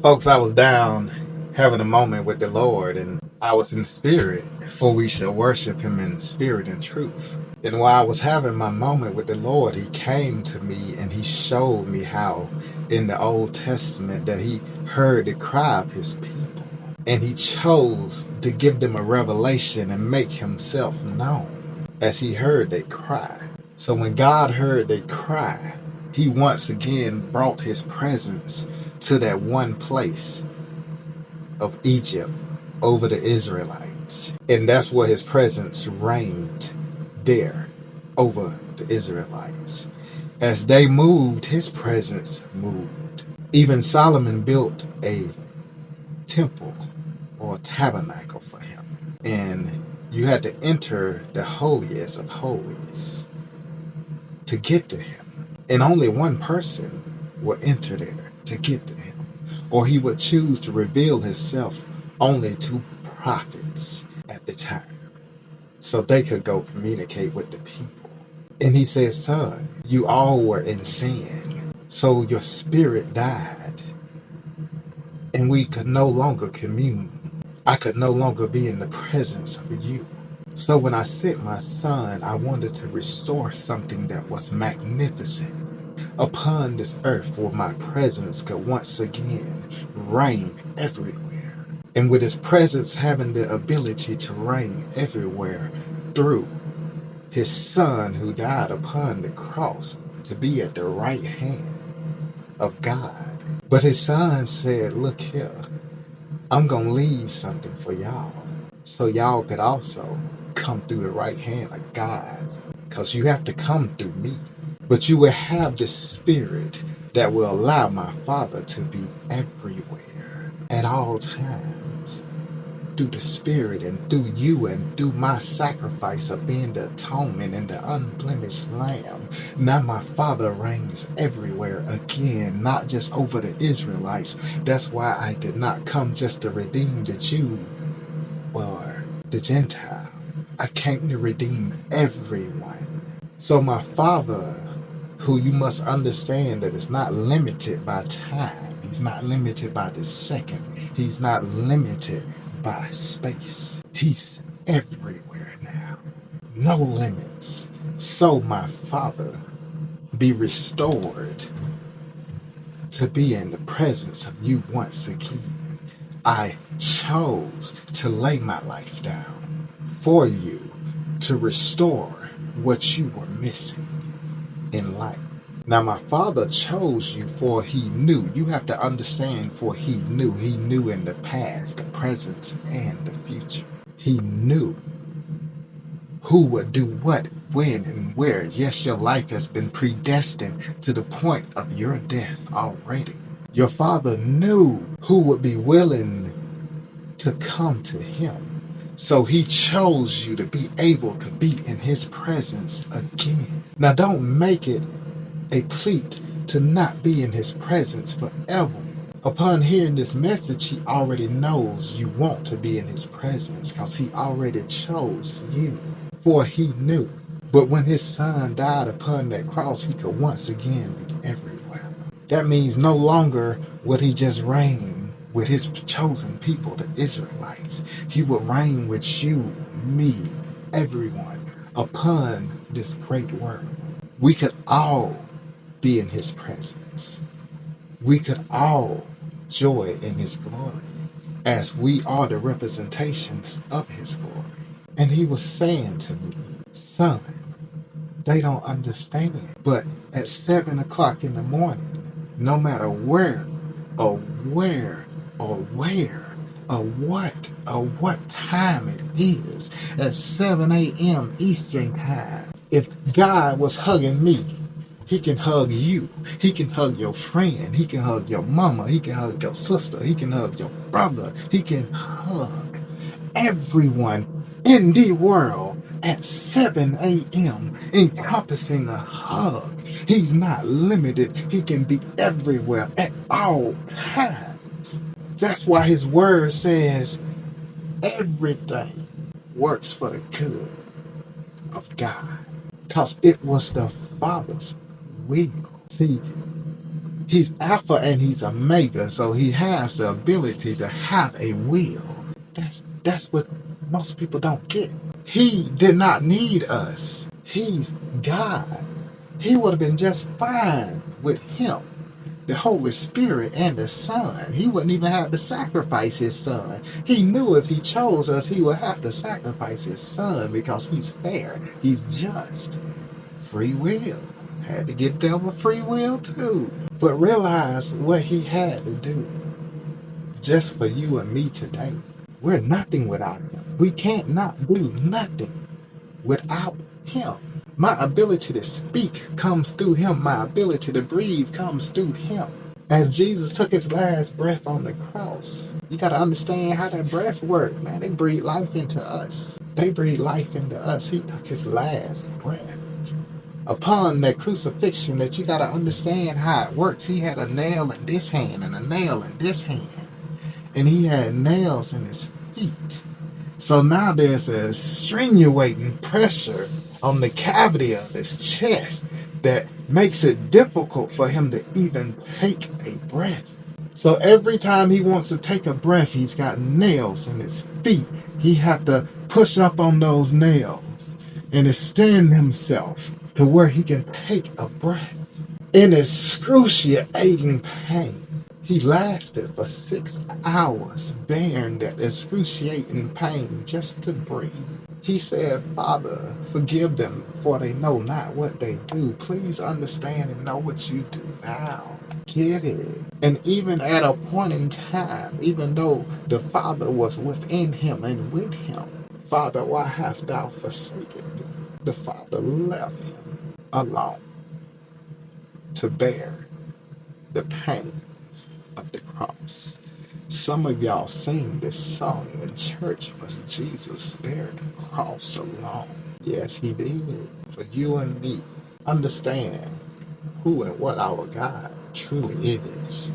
Folks, I was down having a moment with the Lord, and I was in spirit, for we shall worship him in spirit and truth. And while I was having my moment with the Lord, he came to me and he showed me how in the Old Testament that he heard the cry of his people. And he chose to give them a revelation and make himself known as he heard their cry. So when God heard their cry, he once again brought his presence to that one place of Egypt over the Israelites. And that's where his presence reigned there over the Israelites. As they moved, his presence moved. Even Solomon built a temple or a tabernacle for him. And you had to enter the holiest of holies to get to him. And only one person will enter there to get to him. Or he would choose to reveal himself only to prophets at the time, so they could go communicate with the people. And he said, son, you all were in sin, so your spirit died, and we could no longer commune. I could no longer be in the presence of you. So when I sent my son, I wanted to restore something that was magnificent upon this earth, where my presence could once again reign everywhere. And with his presence having the ability to reign everywhere through his son who died upon the cross to be at the right hand of God. But his son said, look here, I'm going to leave something for y'all, so y'all could also come through the right hand of God, because you have to come through me. But you will have the spirit that will allow my Father to be everywhere at all times, through the spirit and through you and through my sacrifice of being the atonement and the unblemished lamb. Now my Father reigns everywhere again, not just over the Israelites. That's why I did not come just to redeem the Jew or the Gentile. I came to redeem everyone. So my Father, who you must understand that is not limited by time. He's not limited by the second. He's not limited by space. He's everywhere now. No limits. So my Father, be restored to be in the presence of you once again. I chose to lay my life down for you to restore what you were missing in life. Now my Father chose you, for he knew. You have to understand, for he knew. He knew in the past, the present, and the future. He knew who would do what, when, and where. Yes, your life has been predestined to the point of your death already. Your Father knew who would be willing to come to him. So he chose you to be able to be in his presence again. Now don't make it a plea to not be in his presence forever. Upon hearing this message, he already knows you want to be in his presence, because he already chose you, for he knew. But when his son died upon that cross, he could once again be everywhere. That means no longer would he just reign with his chosen people, the Israelites. He would reign with you, me, everyone, upon this great world. We could all be in his presence. We could all joy in his glory, as we are the representations of his glory. And he was saying to me, son, they don't understand. But at 7 o'clock in the morning, no matter where or what time it is, at 7 a.m. Eastern time, if God was hugging me, he can hug you. He can hug your friend. He can hug your mama. He can hug your sister. He can hug your brother. He can hug everyone in the world at 7 a.m., encompassing a hug. He's not limited. He can be everywhere at all times. That's why his word says everything works for the good of God, because it was the Father's will. See, He's Alpha and he's Omega, so he has the ability to have a will. That's what most people don't get. He did not need us. He's God. He would have been just fine with him, the Holy Spirit and the Son. He wouldn't even have to sacrifice his Son. He knew if he chose us, he would have to sacrifice his Son because he's fair. He's just. Free will. Had to get devil free will too. But realize what he had to do just for you and me today. We're nothing without him. We can't not do nothing without him. My ability to speak comes through him. My ability to breathe comes through him. As Jesus took his last breath on the cross, you got to understand how that breath worked, man. They breathe life into us. They breathe life into us. He took his last breath. Upon that crucifixion, that you got to understand how it works. He had a nail in this hand and a nail in this hand. And he had nails in his feet. So now there's a extenuating pressure on the cavity of his chest that makes it difficult for him to even take a breath. So every time he wants to take a breath, he's got nails in his feet. He had to push up on those nails and extend himself to where he can take a breath. In excruciating pain. He lasted for 6 hours bearing that excruciating pain just to breathe. He said, Father, forgive them, for they know not what they do. Please understand and know what you do now. Get it. And even at a point in time, even though the Father was within him and with him, Father, why hast thou forsaken me? The Father left him alone to bear the pain of the cross. Some of y'all sing this song in church, but Jesus bared the cross alone. Yes, he did. For you and me, understand who and what our God truly is.